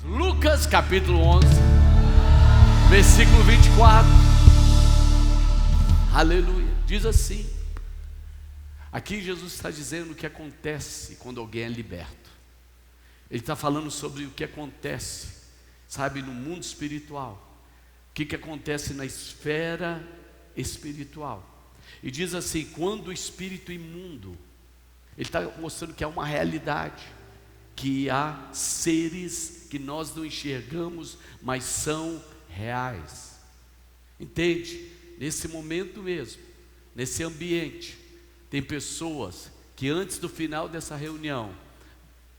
Lucas capítulo 11, versículo 24. Aleluia. Diz assim: aqui Jesus está dizendo o que acontece quando alguém é liberto. Ele está falando sobre o que acontece, sabe, no mundo espiritual. O que acontece na esfera espiritual. E diz assim: quando o espírito imundo, ele está mostrando que é uma realidade, que há seres que nós não enxergamos, mas são reais. Entende? Nesse momento mesmo, nesse ambiente, tem pessoas que antes do final dessa reunião,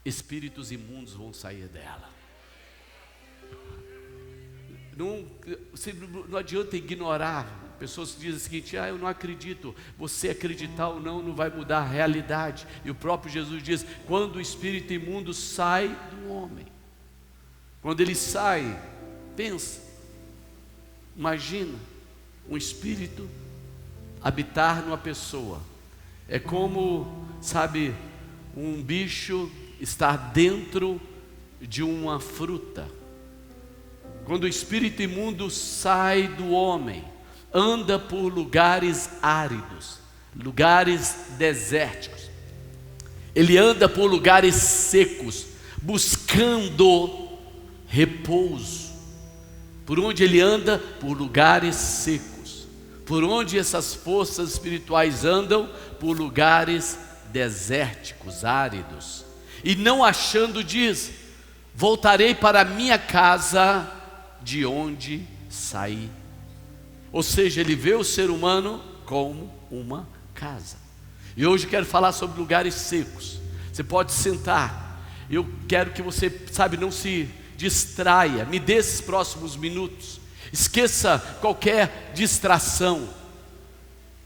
espíritos imundos vão sair dela. Não adianta ignorar. Pessoas que dizem o seguinte: eu não acredito. Você acreditar ou não, não vai mudar a realidade. E o próprio Jesus diz: quando o espírito imundo sai do homem, quando ele sai, pensa, imagina um espírito habitar numa pessoa. É como, sabe, um bicho estar dentro de uma fruta. Quando o espírito imundo sai do homem, anda por lugares áridos, lugares desérticos. Ele anda por lugares secos, buscando repouso. Por onde ele anda? Por lugares secos. Por onde essas forças espirituais andam? Por lugares desérticos, áridos. E não achando, diz: voltarei para a minha casa de onde saí. Ou seja, ele vê o ser humano como uma casa. E hoje quero falar sobre lugares secos. Você pode sentar. Eu quero que você, sabe, não se distraia. Me dê esses próximos minutos. Esqueça qualquer distração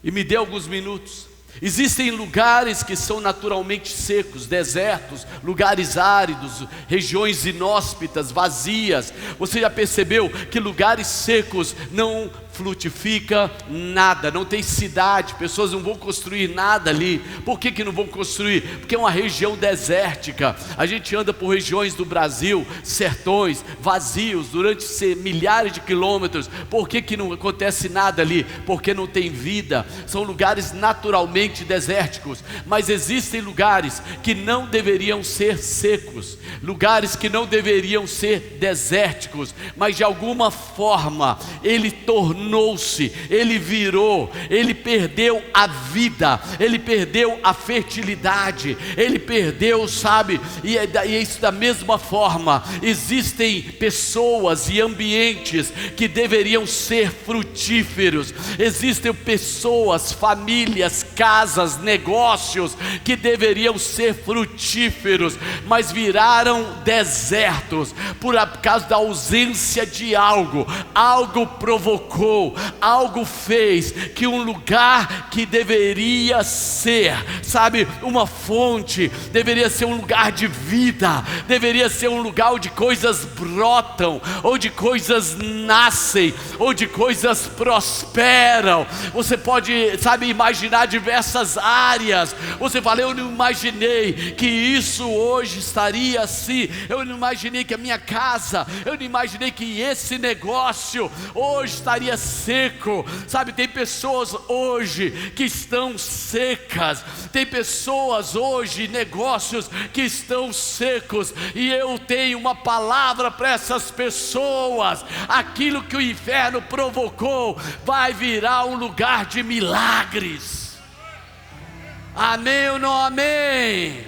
e me dê alguns minutos. Existem lugares que são naturalmente secos, desertos, lugares áridos, regiões inóspitas, vazias. Você já percebeu que lugares secos não frutifica nada, não tem cidade, pessoas não vão construir nada ali. Por que não vão construir? Porque é uma região desértica. A gente anda por regiões do Brasil, sertões, vazios, durante milhares de quilômetros. Por que não acontece nada ali? Porque não tem vida. São lugares naturalmente desérticos. Mas existem lugares que não deveriam ser secos, lugares que não deveriam ser desérticos, mas de alguma forma ele tornou-se, ele virou, ele perdeu a vida, ele perdeu a fertilidade, ele perdeu, sabe, e é isso. Da mesma forma, existem pessoas e ambientes que deveriam ser frutíferos, existem pessoas, famílias, casas, negócios que deveriam ser frutíferos, mas viraram desertos por causa da ausência de algo. Algo provocou, algo fez que um lugar que deveria ser, sabe, uma fonte, deveria ser um lugar de vida, deveria ser um lugar onde coisas brotam, onde coisas nascem, onde coisas prosperam. Você pode, sabe, imaginar diversas áreas. Você fala: eu não imaginei que isso hoje estaria assim, eu não imaginei que a minha casa, eu não imaginei que esse negócio hoje estaria seco. Sabe, tem pessoas hoje que estão secas, tem pessoas hoje, negócios que estão secos, e eu tenho uma palavra para essas pessoas: aquilo que o inferno provocou vai virar um lugar de milagres. Amém ou não amém?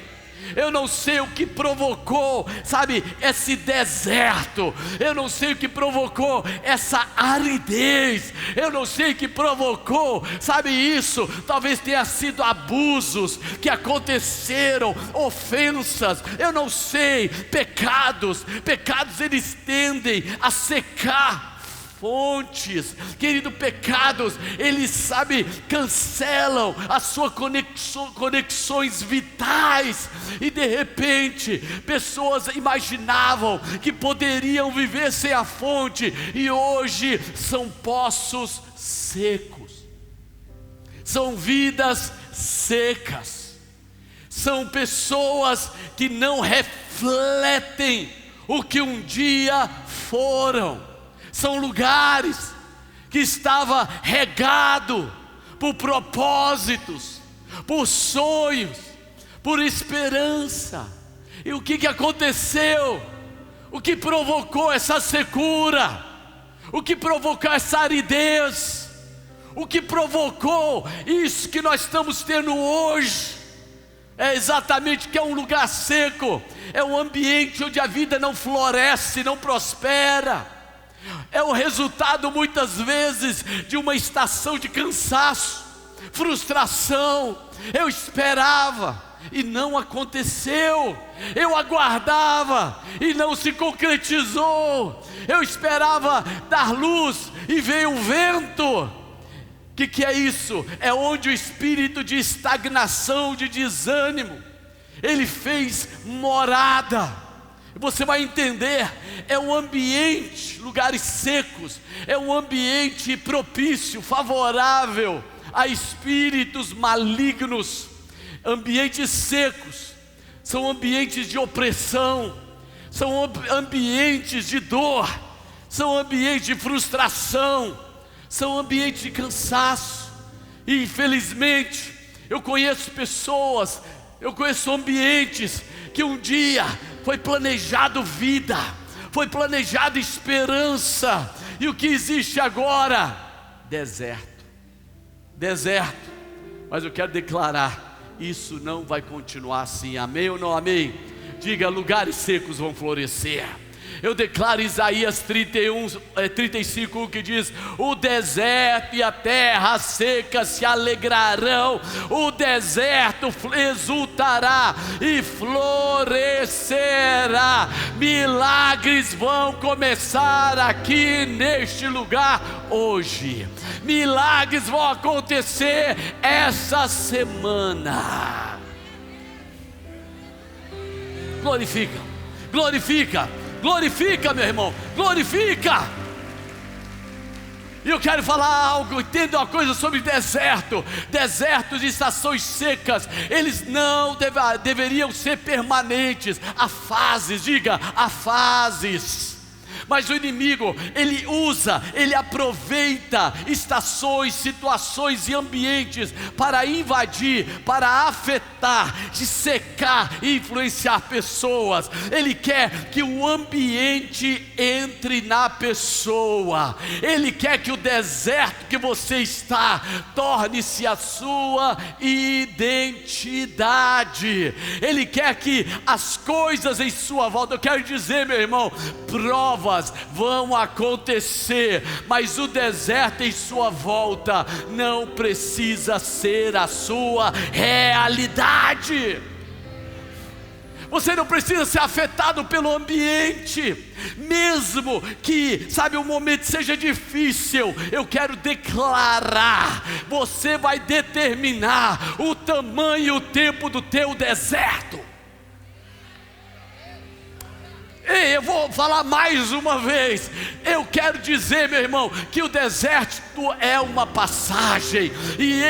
Eu não sei o que provocou, sabe, esse deserto. Eu não sei o que provocou essa aridez. Eu não sei o que provocou, sabe, isso. Talvez tenha sido abusos que aconteceram, ofensas, eu não sei, pecados. Pecados, eles tendem a secar fontes, querido. Pecados, eles, sabe, cancelam as suas conexões vitais, e de repente pessoas imaginavam que poderiam viver sem a fonte, e hoje são poços secos, são vidas secas. são pessoas que não refletem o que um dia foram. São lugares que estava regado por propósitos, por sonhos, por esperança. E o que aconteceu? O que provocou essa secura? O que provocou essa aridez? O que provocou isso que nós estamos tendo hoje? É exatamente que é um lugar seco, é um ambiente onde a vida não floresce, não prospera. É o resultado muitas vezes de uma estação de cansaço, frustração. Eu esperava e não aconteceu, eu aguardava e não se concretizou, eu esperava dar luz e veio o vento. O que é isso? É onde o espírito de estagnação, de desânimo, ele fez morada. Você vai entender, é um ambiente, lugares secos, é um ambiente propício, favorável a espíritos malignos. Ambientes secos são ambientes de opressão, são ambientes de dor, são ambientes de frustração, são ambientes de cansaço. E infelizmente eu conheço pessoas, eu conheço ambientes que um dia foi planejado vida, foi planejado esperança, e o que existe agora? Deserto. Mas eu quero declarar, isso não vai continuar assim, amém ou não amém? Diga, lugares secos vão florescer. Eu declaro Isaías 35, que diz: o deserto e a terra seca se alegrarão, o deserto exultará e florescerá. Milagres vão começar aqui neste lugar hoje. Milagres vão acontecer essa semana. Glorifica, meu irmão, glorifica. E eu quero falar algo, entenda uma coisa sobre deserto. Desertos de estações secas, eles não deveriam ser permanentes. Há fases, diga, há fases. Mas o inimigo, ele aproveita estações, situações e ambientes para invadir, para afetar, de secar e influenciar pessoas. Ele quer que o ambiente entre na pessoa. Ele quer que o deserto que você está torne-se a sua identidade. Ele quer que as coisas em sua volta, eu quero dizer, meu irmão, provas vão acontecer, mas o deserto em sua volta não precisa ser a sua realidade. Você não precisa ser afetado pelo ambiente, mesmo que, o momento seja difícil. Eu quero declarar, você vai determinar o tamanho e o tempo do teu deserto. Ei, eu vou falar mais uma vez. Eu quero dizer, meu irmão, que o deserto é uma passagem, e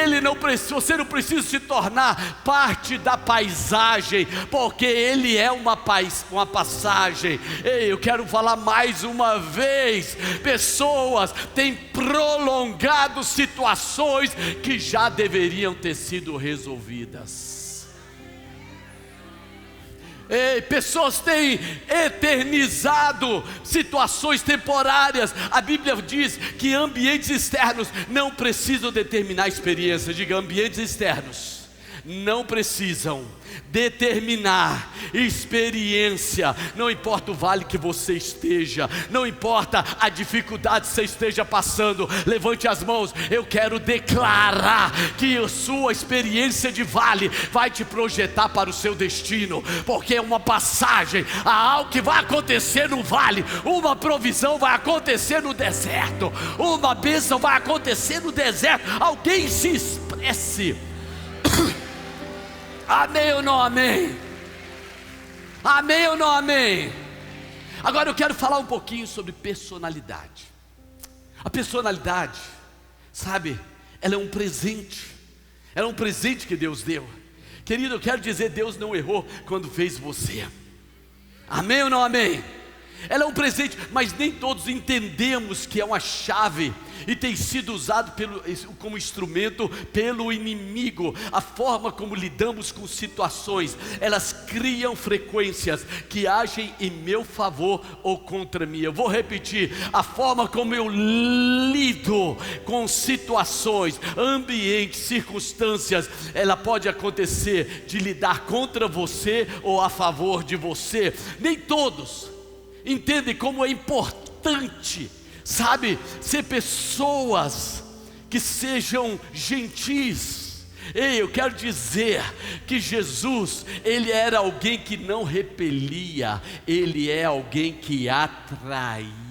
você não precisa se tornar parte da paisagem, porque ele é uma passagem. Ei, eu quero falar mais uma vez. Pessoas têm prolongado situações que já deveriam ter sido resolvidas. Pessoas têm eternizado situações temporárias. A Bíblia diz que ambientes externos não precisam determinar a experiência. Diga, ambientes externos não precisam determinar experiência. Não importa o vale que você esteja, não importa a dificuldade que você esteja passando, levante as mãos. Eu quero declarar que a sua experiência de vale vai te projetar para o seu destino, porque é uma passagem. Há algo que vai acontecer no vale, uma provisão vai acontecer no deserto, uma bênção vai acontecer no deserto. Alguém se expresse. Amém ou não amém? Amém ou não amém? Agora eu quero falar um pouquinho sobre personalidade. A personalidade, ela é um presente. Ela é um presente que Deus deu, Querido, eu quero dizer, Deus não errou quando fez você. Amém ou não amém? Ela é um presente, mas nem todos entendemos que é uma chave e tem sido usado como instrumento pelo inimigo. A forma como lidamos com situações, elas criam frequências que agem em meu favor ou contra mim. Eu vou repetir: a forma como eu lido com situações, ambientes, circunstâncias, ela pode acontecer de lidar contra você ou a favor de você. Nem todos entendem como é importante, sabe, ser pessoas que sejam gentis. Ei, eu quero dizer que Jesus, Ele era alguém que não repelia, Ele é alguém que atraía.